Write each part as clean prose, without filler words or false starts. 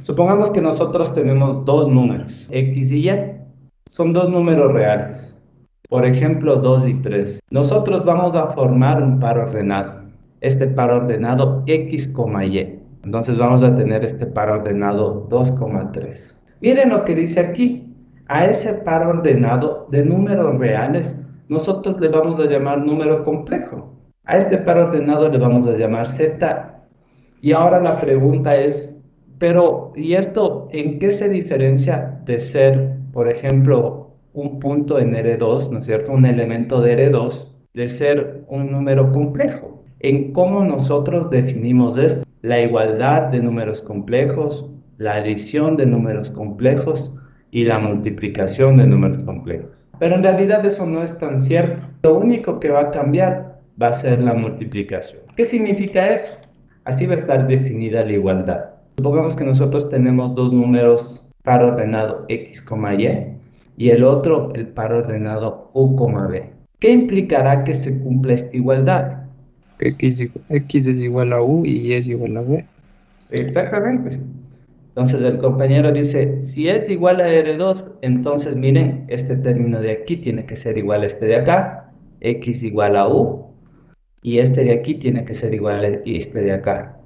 Supongamos que nosotros tenemos dos números, X y Y. Son dos números reales. Por ejemplo, 2 y 3. Nosotros vamos a formar un par ordenado. Este par ordenado X, Y. Entonces vamos a tener este par ordenado 2,3. Miren lo que dice aquí. A ese par ordenado de números reales, nosotros le vamos a llamar número complejo. A este par ordenado le vamos a llamar Z. Y ahora la pregunta es, pero ¿y esto en qué se diferencia de ser, por ejemplo, un punto en R2, ¿no es cierto? Un elemento de R2, de ser un número complejo. En cómo nosotros definimos esto. La igualdad de números complejos, la adición de números complejos y la multiplicación de números complejos. Pero en realidad eso no es tan cierto. Lo único que va a cambiar va a ser la multiplicación. ¿Qué significa eso? Así va a estar definida la igualdad. Supongamos que nosotros tenemos dos números par ordenado X, Y el otro el par ordenado U, B. ¿Qué implicará que se cumpla esta igualdad? X es igual a U y Y es igual a B. Exactamente. Entonces el compañero dice, si es igual a R2, entonces miren, este término de aquí tiene que ser igual a este de acá, X igual a U, y este de aquí tiene que ser igual a este de acá.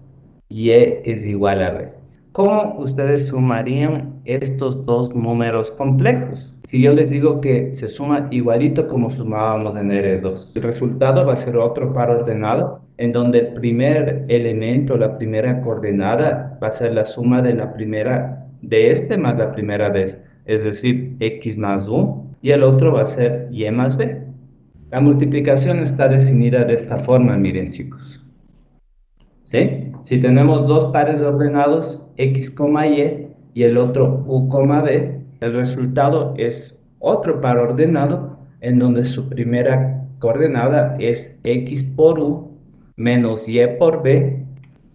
Y es igual a B. ¿Cómo ustedes sumarían estos dos números complejos? Si yo les digo que se suma igualito como sumábamos en R2, el resultado va a ser otro par ordenado en donde el primer elemento, la primera coordenada, va a ser la suma de la primera de este más la primera de este, es decir, X más U, y el otro va a ser Y más B. La multiplicación está definida de esta forma, miren chicos. ¿Sí? Si tenemos dos pares ordenados, X, Y el otro U, B, el resultado es otro par ordenado en donde su primera coordenada es X por U menos Y por B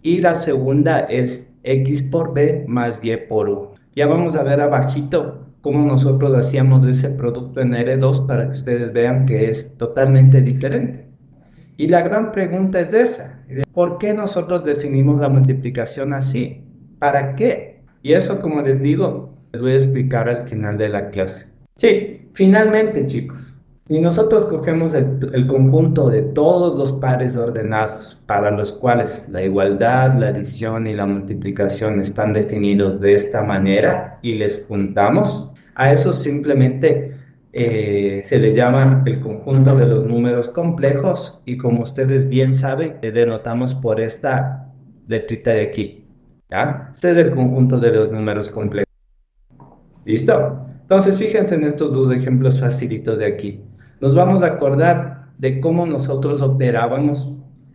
y la segunda es X por B más Y por U. Ya vamos a ver abajito cómo nosotros hacíamos ese producto en R2 para que ustedes vean que es totalmente diferente. Y la gran pregunta es esa, ¿por qué nosotros definimos la multiplicación así? ¿Para qué? Y eso, como les digo, les voy a explicar al final de la clase. Sí, finalmente, chicos, si nosotros cogemos el conjunto de todos los pares ordenados para los cuales la igualdad, la adición y la multiplicación están definidos de esta manera y les juntamos, a eso simplemente se le llama el conjunto de los números complejos y como ustedes bien saben, le denotamos por esta letrita de aquí. ¿Ya? Este es el conjunto de los números complejos. ¿Listo? Entonces, fíjense en estos dos ejemplos facilitos de aquí. Nos vamos a acordar de cómo nosotros operábamos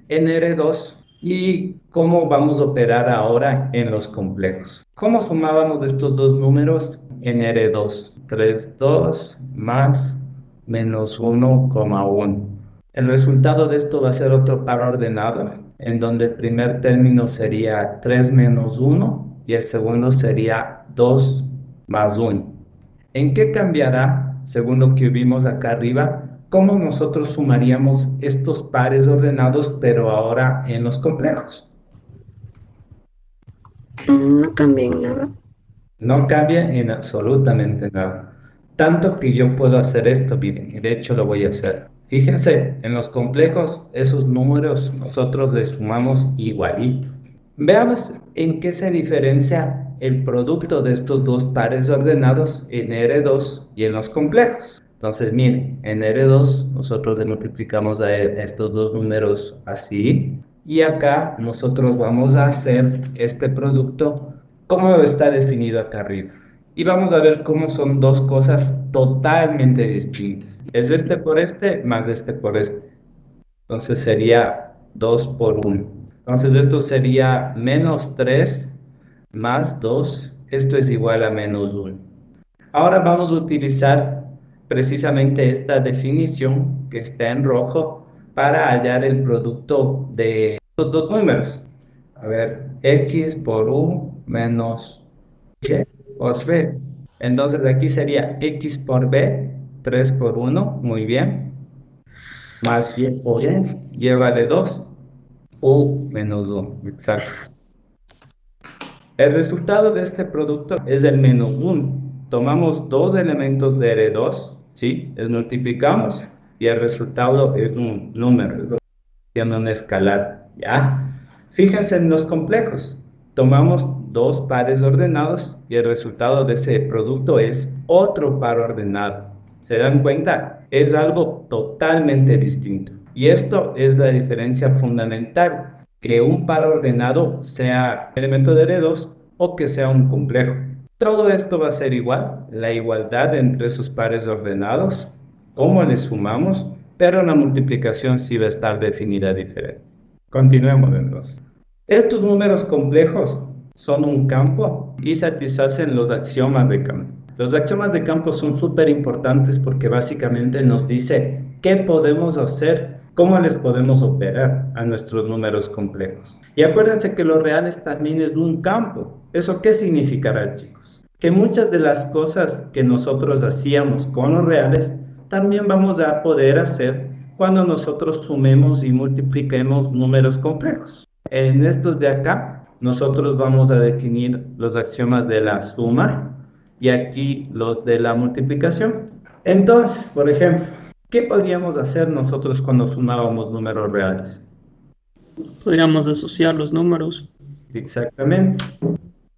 en R2 y cómo vamos a operar ahora en los complejos. ¿Cómo sumábamos estos dos números en R2? 3, 2 más menos 1,1. El resultado de esto va a ser otro par ordenado, en donde el primer término sería 3 menos 1 y el segundo sería 2 más 1. ¿En qué cambiará, según lo que vimos acá arriba, cómo nosotros sumaríamos estos pares ordenados, pero ahora en los complejos? No cambia en nada. No cambia en absolutamente nada. Tanto que yo puedo hacer esto, miren, y de hecho lo voy a hacer. Fíjense, en los complejos, esos números nosotros les sumamos igualito. Veamos en qué se diferencia el producto de estos dos pares ordenados en R2 y en los complejos. Entonces, miren, en R2 nosotros le multiplicamos a estos dos números así, y acá nosotros vamos a hacer este producto como está definido acá arriba. Y vamos a ver cómo son dos cosas totalmente distintas. Es este por este más este por este. Entonces sería 2 por 1. Entonces esto sería menos 3 más 2. Esto es igual a menos 1. Ahora vamos a utilizar precisamente esta definición que está en rojo para hallar el producto de estos dos números. A ver, X por U menos Y por B. Entonces aquí sería X por B, 3 por 1, muy bien, más Y por Y, lleva de 2, U menos 1, exacto. El resultado de este producto es el menos 1. Tomamos dos elementos de R2, ¿sí? Les multiplicamos y el resultado es un número, es lo que tiene un escalar, ¿ya? Fíjense en los complejos. Tomamos dos pares ordenados y el resultado de ese producto es otro par ordenado. ¿Se dan cuenta? Es algo totalmente distinto. Y esto es la diferencia fundamental, que un par ordenado sea elemento de R2 o que sea un complejo. Todo esto va a ser igual, la igualdad entre esos pares ordenados, cómo les sumamos, pero la multiplicación sí va a estar definida diferente. Continuemos entonces. Estos números complejos son un campo y satisfacen los axiomas de campo. Los axiomas de campo son súper importantes porque básicamente nos dice qué podemos hacer, cómo les podemos operar a nuestros números complejos. Y acuérdense que los reales también es un campo. ¿Eso qué significará, chicos? Que muchas de las cosas que nosotros hacíamos con los reales también vamos a poder hacer cuando nosotros sumemos y multipliquemos números complejos. En estos de acá, nosotros vamos a definir los axiomas de la suma y aquí los de la multiplicación. Entonces, por ejemplo, ¿qué podríamos hacer nosotros cuando sumábamos números reales? Podríamos asociar los números. Exactamente.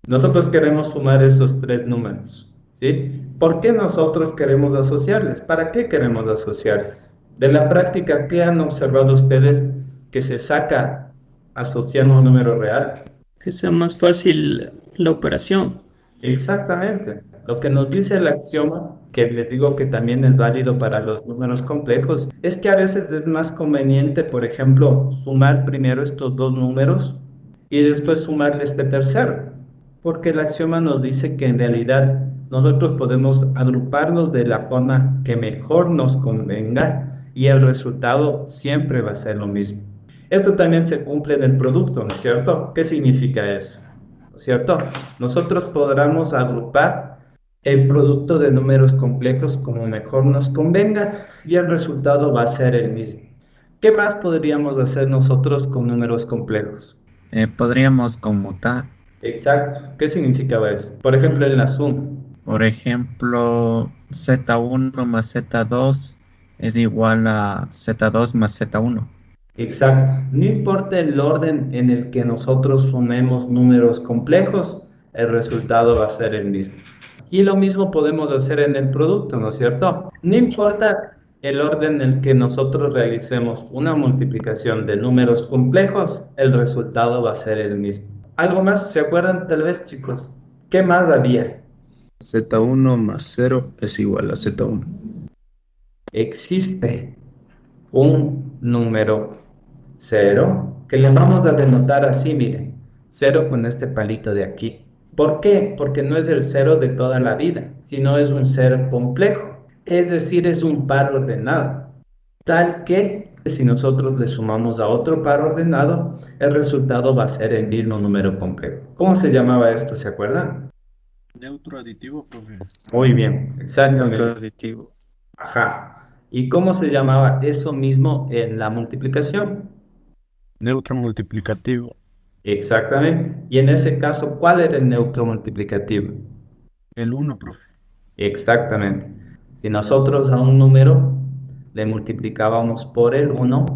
Nosotros queremos sumar esos tres números, ¿sí? ¿Por qué nosotros queremos asociarles? ¿Para qué queremos asociarles? De la práctica, ¿qué han observado ustedes que se saca asociando un número real? Que sea más fácil la operación. Exactamente. Lo que nos dice el axioma, que les digo que también es válido para los números complejos, es que a veces es más conveniente, por ejemplo, sumar primero estos dos números y después sumarle este tercero, porque el axioma nos dice que en realidad nosotros podemos agruparlos de la forma que mejor nos convenga y el resultado siempre va a ser lo mismo. Esto también se cumple en el producto, ¿no es cierto? ¿Qué significa eso? ¿No es cierto? Nosotros podremos agrupar el producto de números complejos como mejor nos convenga y el resultado va a ser el mismo. ¿Qué más podríamos hacer nosotros con números complejos? Podríamos conmutar, Exacto. ¿Qué significaba eso? Por ejemplo, en la suma. por ejemplo, Z1 más Z2 es igual a Z2 más Z1. Exacto. No importa el orden en el que nosotros sumemos números complejos, el resultado va a ser el mismo. Y lo mismo podemos hacer en el producto, ¿no es cierto? No importa el orden en el que nosotros realicemos una multiplicación de números complejos, el resultado va a ser el mismo. ¿Algo más? ¿Se acuerdan tal vez, chicos? ¿Qué más había? Z1 más 0 es igual a Z1. Existe un número 0 que le vamos a denotar así, miren, 0 con este palito de aquí. ¿Por qué? Porque no es el 0 de toda la vida, sino es un 0 complejo, es decir, es un par ordenado, tal que si nosotros le sumamos a otro par ordenado, el resultado va a ser el mismo número complejo. ¿Cómo se llamaba esto? ¿Se acuerdan? Neutro aditivo, profe. Muy bien, exactamente. Neutro aditivo. Ajá. ¿Y cómo se llamaba eso mismo en la multiplicación? Neutro multiplicativo. Exactamente. Y en ese caso, ¿cuál era el neutro multiplicativo? El 1, profe. Exactamente. Si nosotros a un número le multiplicábamos por el 1,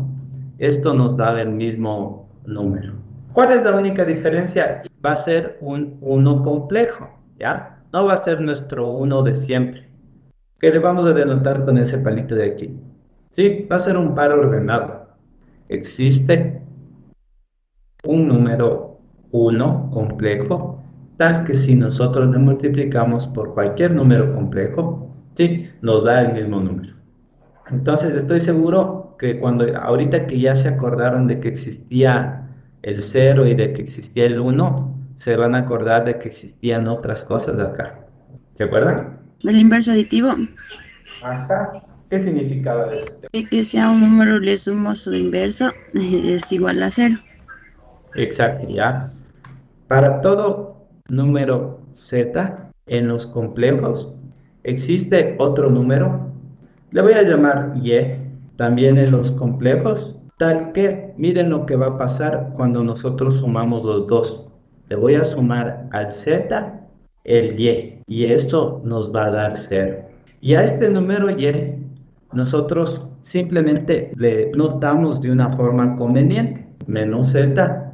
esto nos daba el mismo número. ¿Cuál es la única diferencia? Va a ser un 1 complejo, ¿ya? No va a ser nuestro 1 de siempre, que le vamos a denotar con ese palito de aquí. Sí, va a ser un par ordenado. Existe un número 1 complejo, tal que si nosotros le multiplicamos por cualquier número complejo, ¿sí? Nos da el mismo número. Entonces estoy seguro que ahorita que ya se acordaron de que existía el 0 y de que existía el 1, se van a acordar de que existían otras cosas acá. ¿Se acuerdan? El inverso aditivo, Ajá. ¿Qué significaba eso? que sea un número le sumo su inverso, es igual a 0. Exacto, ya. Para todo número z en los complejos existe otro número, le voy a llamar y, también en los complejos, tal que miren lo que va a pasar cuando nosotros sumamos los dos. Le voy a sumar al z el y esto nos va a dar 0. Y a este número y nosotros simplemente le notamos de una forma conveniente, menos z.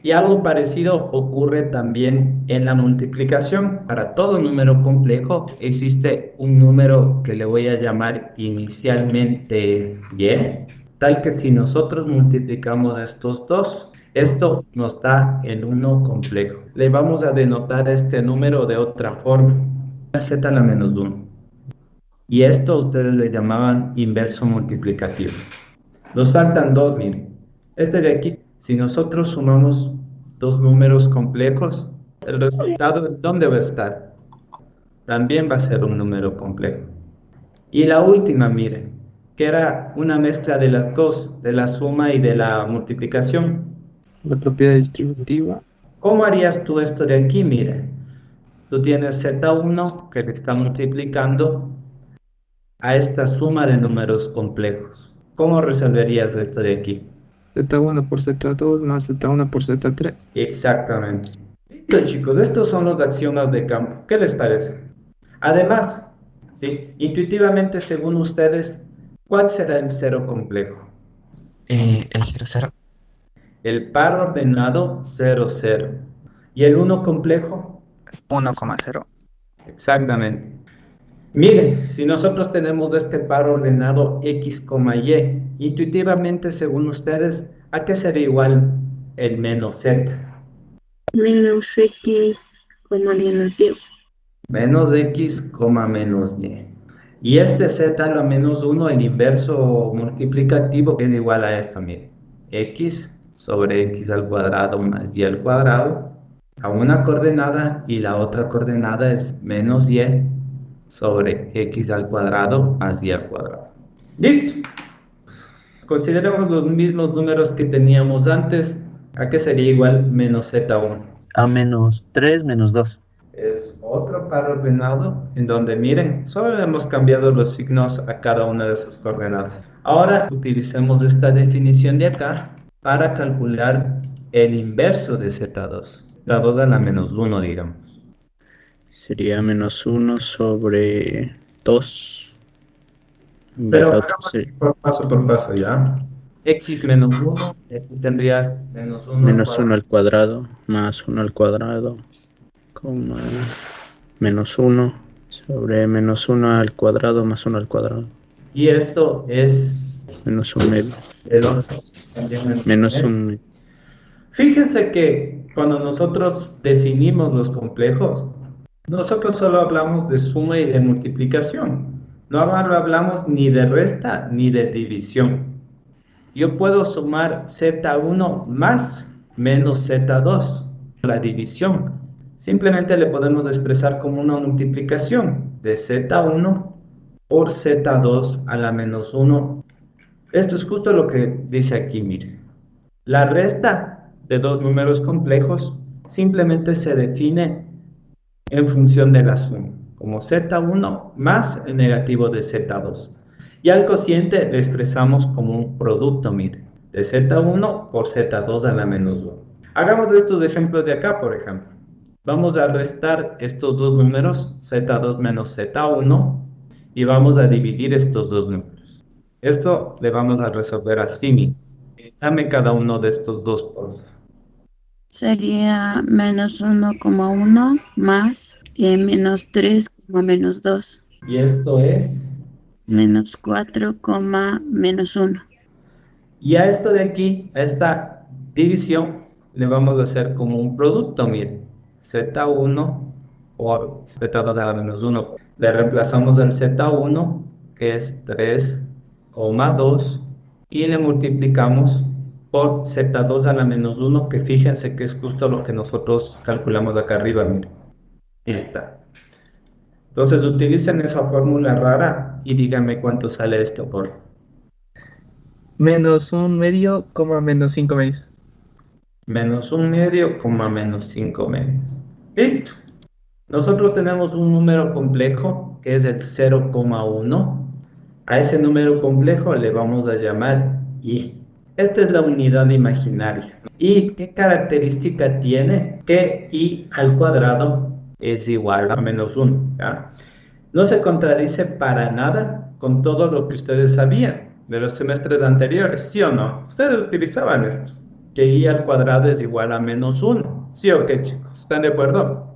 Y algo parecido ocurre también en la multiplicación. Para todo número complejo existe un número que le voy a llamar inicialmente y, tal que si nosotros multiplicamos estos dos, esto nos da el 1 complejo. Le vamos a denotar este número de otra forma, z a la menos 1. Y esto ustedes le llamaban inverso multiplicativo. Nos faltan dos, miren. Este de aquí, si nosotros sumamos dos números complejos, el resultado, ¿dónde va a estar? También va a ser un número complejo. Y la última, miren, que era una mezcla de las dos, de la suma y de la multiplicación. La propiedad distributiva. ¿Cómo harías tú esto de aquí? Mire, tú tienes z1 que te está multiplicando a esta suma de números complejos. ¿Cómo resolverías esto de aquí? Z1 por Z2 más Z1 por Z3. Exactamente. Listo, chicos, estos son los axiomas de campo. ¿Qué les parece? Además, ¿sí? Intuitivamente, según ustedes, ¿cuál será el cero complejo? El 0, 0. El par ordenado 0, 0. ¿Y el 1 complejo? 1,0. Exactamente. Miren, si nosotros tenemos este par ordenado x, y, intuitivamente, según ustedes, ¿a qué sería igual el menos z? Menos X con alguien antiguo. Menos x, menos y. Y este z a la menos 1, el inverso multiplicativo, es igual a esto, miren. X sobre x al cuadrado más y al cuadrado, a una coordenada, y la otra coordenada es menos y sobre x al cuadrado más y al cuadrado. ¡Listo! Consideremos los mismos números que teníamos antes. ¿A qué sería igual menos z1? A menos 3 menos 2. Es otro par ordenado en donde, miren, solo hemos cambiado los signos a cada una de sus coordenadas. Ahora utilicemos esta definición de acá para calcular el inverso de z2. Z2 a la menos 1, digamos. Sería menos 1 sobre 2. Pero El otro hagamos sería por paso, ¿ya? X menos 1, tendrías menos 1 menos 1 al cuadrado más 1 al cuadrado, coma menos 1 sobre menos 1 al cuadrado más 1 al cuadrado. Y esto es Menos 1 medio. el otro. También Menos medio. 1 medio. Fíjense que cuando nosotros definimos los complejos, nosotros solo hablamos de suma y de multiplicación. No hablamos ni de resta ni de división. Yo puedo sumar z1 más menos z2, la división. Simplemente le podemos expresar como una multiplicación de z1 por z2 a la menos 1. Esto es justo lo que dice aquí, mire. La resta de dos números complejos simplemente se define en función de la suma, como z1 más el negativo de z2. Y al cociente le expresamos como un producto, mire, de z1 por z2 a la menos 1. Hagamos estos ejemplos de acá, por ejemplo. Vamos a restar estos dos números, z2 menos z1, y vamos a dividir estos dos números. Esto le vamos a resolver así, mire. Dame cada uno de estos dos, por favor. Sería menos 1,1 más menos 3, menos 2. Y esto es... Menos 4, menos 1. Y a esto de aquí, a esta división, le vamos a hacer como un producto, miren. Z1 por Z2 a la menos 1. Le reemplazamos el Z1, que es 3,2, y le multiplicamos por Z2 a la menos 1, que fíjense que es justo lo que nosotros calculamos acá arriba, miren. Ahí está. Entonces utilicen esa fórmula rara y díganme cuánto sale esto por... Menos 1 medio, menos 5 medios. Menos 1 medio, menos 5 medios. Listo. Nosotros tenemos un número complejo que es el 0,1. A ese número complejo le vamos a llamar y. Esta es la unidad imaginaria. ¿Y qué característica tiene? Que i al cuadrado es igual a menos 1. ¿Ya? No se contradice para nada con todo lo que ustedes sabían de los semestres anteriores, ¿sí o no? Ustedes utilizaban esto, que i al cuadrado es igual a menos 1. ¿Sí o qué, chicos? ¿Están de acuerdo?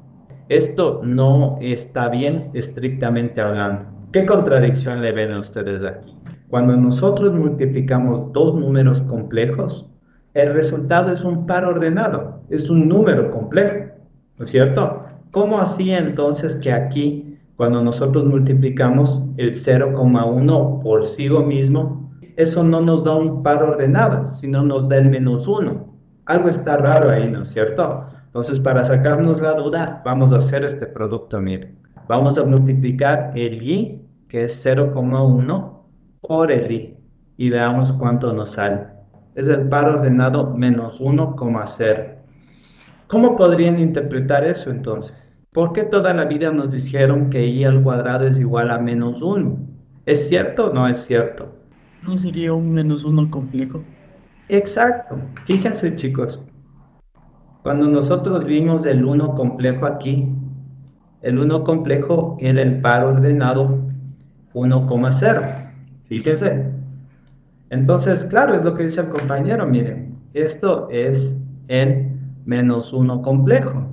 Esto no está bien estrictamente hablando. ¿Qué contradicción le ven a ustedes aquí? Cuando nosotros multiplicamos dos números complejos, el resultado es un par ordenado, es un número complejo, ¿no es cierto? ¿Cómo así entonces que aquí, cuando nosotros multiplicamos el 0,1 por sí mismo, eso no nos da un par ordenado, sino nos da el menos 1? Algo está raro ahí, ¿no es cierto? Entonces, para sacarnos la duda, vamos a hacer este producto, miren. Vamos a multiplicar el y, que es 0,1, por el i, y veamos cuánto nos sale. Es el par ordenado menos 1,0. ¿Cómo podrían interpretar eso entonces? ¿Por qué toda la vida nos dijeron que i al cuadrado es igual a menos 1? ¿Es cierto o no es cierto? ¿No sería un menos uno complejo? Exacto. Fíjense, chicos. Cuando nosotros vimos el 1 complejo aquí, el 1 complejo era el par ordenado 1,0. Fíjense. Entonces, claro, es lo que dice el compañero, miren. Esto es el menos 1 complejo.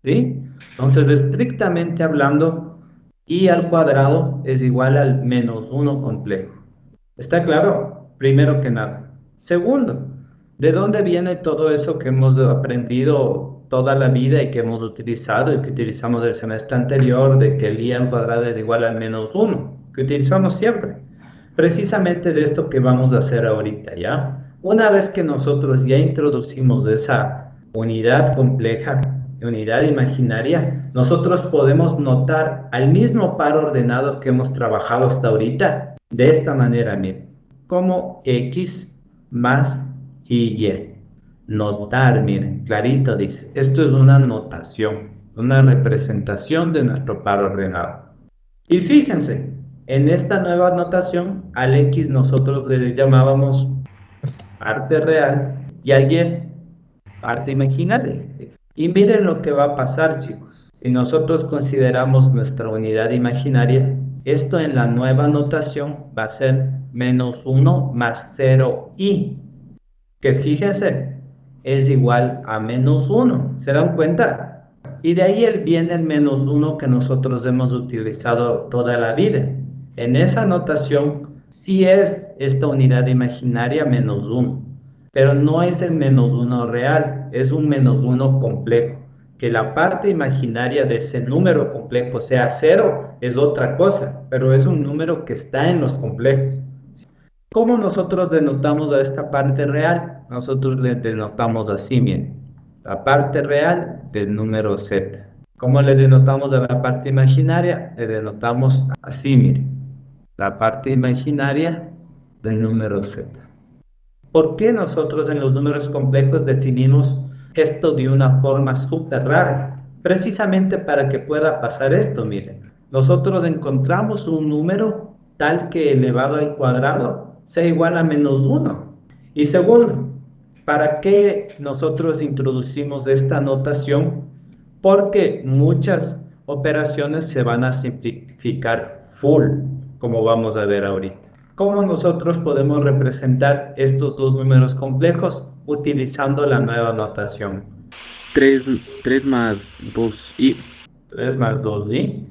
¿Sí? Entonces, estrictamente hablando, i al cuadrado es igual al menos 1 complejo. ¿Está claro? Primero que nada. Segundo, ¿de dónde viene todo eso que hemos aprendido toda la vida y que hemos utilizado y que utilizamos el semestre anterior, de que el i al cuadrado es igual al menos 1, que utilizamos siempre? Precisamente de esto que vamos a hacer ahorita, ¿ya? Una vez que nosotros ya introducimos esa unidad compleja, unidad imaginaria, nosotros podemos notar al mismo par ordenado que hemos trabajado hasta ahorita, de esta manera, miren, como x más y. Notar, miren, clarito dice, esto es una notación, una representación de nuestro par ordenado. Y fíjense, en esta nueva notación, al x nosotros le llamábamos parte real y al y parte imaginaria. Y miren lo que va a pasar, chicos. Si nosotros consideramos nuestra unidad imaginaria, esto en la nueva notación va a ser menos 1 más 0i, que fíjense, es igual a menos 1. ¿Se dan cuenta? Y de ahí viene el menos 1 que nosotros hemos utilizado toda la vida. En esa notación sí es esta unidad imaginaria menos 1, pero no es el menos 1 real, es un menos 1 complejo. Que la parte imaginaria de ese número complejo sea 0 es otra cosa, pero es un número que está en los complejos. ¿Cómo nosotros denotamos a esta parte real? Nosotros le denotamos así, miren, la parte real del número z. ¿Cómo le denotamos a la parte imaginaria? Le denotamos así, miren, la parte imaginaria del número z. ¿Por qué nosotros en los números complejos definimos esto de una forma súper rara? Precisamente para que pueda pasar esto, miren. Nosotros encontramos un número tal que elevado al cuadrado sea igual a menos 1. Y segundo, ¿para qué nosotros introducimos esta notación? Porque muchas operaciones se van a simplificar full, como vamos a ver ahorita. ¿Cómo nosotros podemos representar estos dos números complejos utilizando la nueva notación? 3 más 2i. 3 más 2i.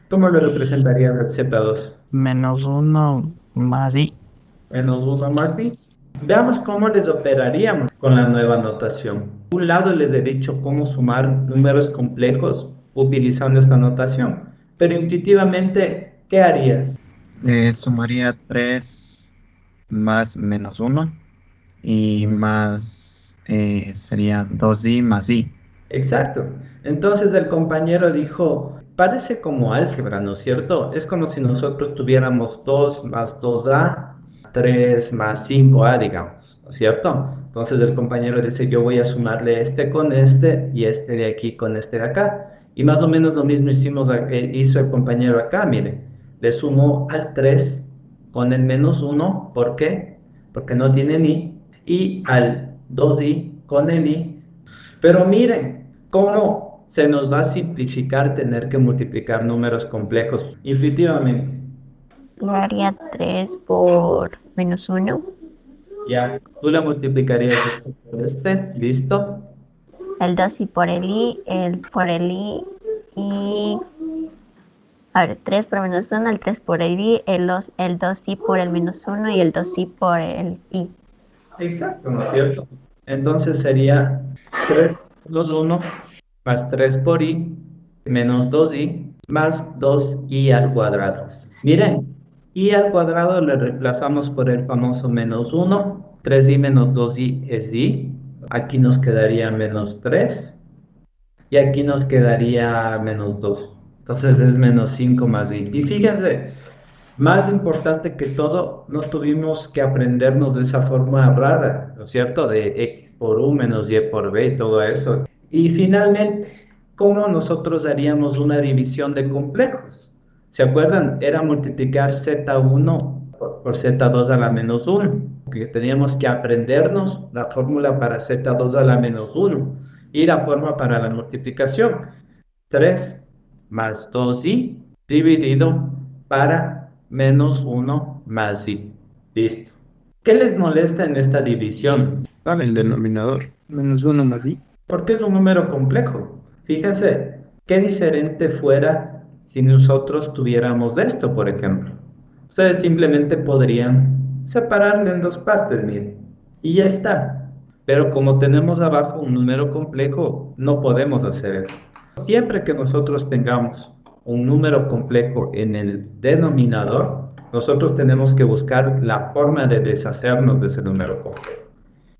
¿Cómo lo representarías el Z2? Menos 1 más i. Menos 1 más i. Veamos cómo les operaríamos con la nueva notación. Por un lado les he dicho cómo sumar números complejos utilizando esta notación, pero intuitivamente, ¿qué harías? Sumaría 3 más menos 1 y más sería 2i más i. Exacto. Entonces el compañero dijo, parece como álgebra, ¿no es cierto? Es como si nosotros tuviéramos 2 más 2a, 3 más 5a, digamos, ¿no es cierto? Entonces el compañero dice, yo voy a sumarle este con este y este de aquí con este de acá. Y más o menos lo mismo hizo el compañero acá, mire. Le sumó al 3 con el menos 1, ¿por qué? Porque no tiene ni. y al 2i con el i. Pero miren cómo se nos va a simplificar tener que multiplicar números complejos intuitivamente. Yo haría 3 por -1. Ya, tú la multiplicarías por este, ¿listo? El 2 y por el i, y a ver, 3 por -1, el 3 por el i, el 2 i por el -1 y el 2 i por el i. Exacto, ¿no es cierto? Entonces sería 3 menos 1 más 3 por i menos 2i más 2i al cuadrado. Miren, i al cuadrado le reemplazamos por el famoso menos 1. 3i menos 2i es i. Aquí nos quedaría menos 3. Y aquí nos quedaría menos 2. Entonces es menos 5 más i. Y fíjense, más importante que todo, no tuvimos que aprendernos de esa forma rara, ¿no es cierto? De x por u menos y por b y todo eso. Y finalmente, ¿cómo nosotros haríamos una división de complejos? ¿Se acuerdan? Era multiplicar z1 por z2 a la menos 1. Que teníamos que aprendernos la fórmula para z2 a la menos 1 y la forma para la multiplicación. 3 más 2i dividido para menos 1 más i. Listo. ¿Qué les molesta en esta división? Dale el denominador. -1 más i. Porque es un número complejo. Fíjense, qué diferente fuera si nosotros tuviéramos esto, por ejemplo. Ustedes simplemente podrían separarlo en dos partes, miren, y ya está. Pero como tenemos abajo un número complejo, no podemos hacer eso. Siempre que nosotros tengamos un número complejo en el denominador, nosotros tenemos que buscar la forma de deshacernos de ese número complejo.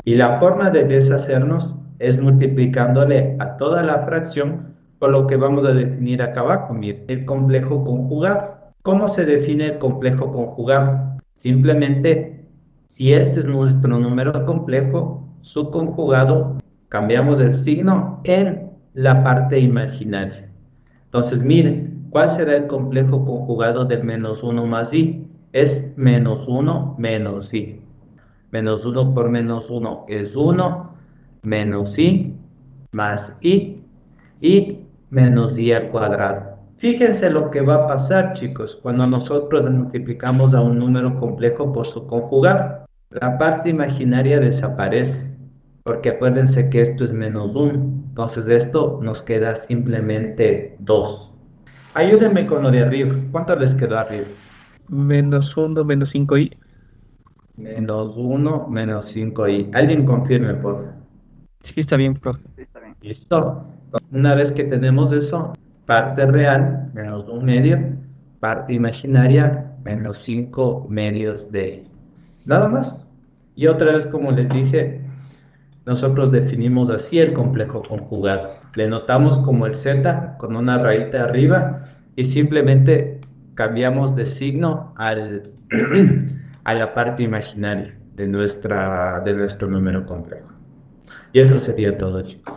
Y la forma de deshacernos es multiplicándole a toda la fracción por lo que vamos a definir acá abajo, miren, el complejo conjugado. ¿Cómo se define el complejo conjugado? Simplemente, si este es nuestro número complejo, su conjugado, cambiamos el signo en la parte imaginaria. Entonces, miren, ¿cuál será el complejo conjugado del menos 1 más i? Es menos 1 menos i. Menos 1 por menos 1 es 1, menos i más i y menos i al cuadrado. Fíjense lo que va a pasar, chicos, cuando nosotros multiplicamos a un número complejo por su conjugado. La parte imaginaria desaparece, porque acuérdense que esto es menos 1. Entonces esto nos queda simplemente 2. Ayúdenme con lo de arriba. ¿Cuánto les quedó arriba? -1 menos 5i. Menos 1 menos 5i. Alguien confirme, por favor. Sí, está bien, profe. ¿Listo? Una vez que tenemos eso, parte real, menos 1 medio, parte imaginaria, menos 5 medios de i. Nada más. Y otra vez, como les dije, nosotros definimos así el complejo conjugado. Le notamos como el z con una rayita arriba y simplemente cambiamos de signo a la parte imaginaria de nuestro número complejo. Y eso sería todo, chicos.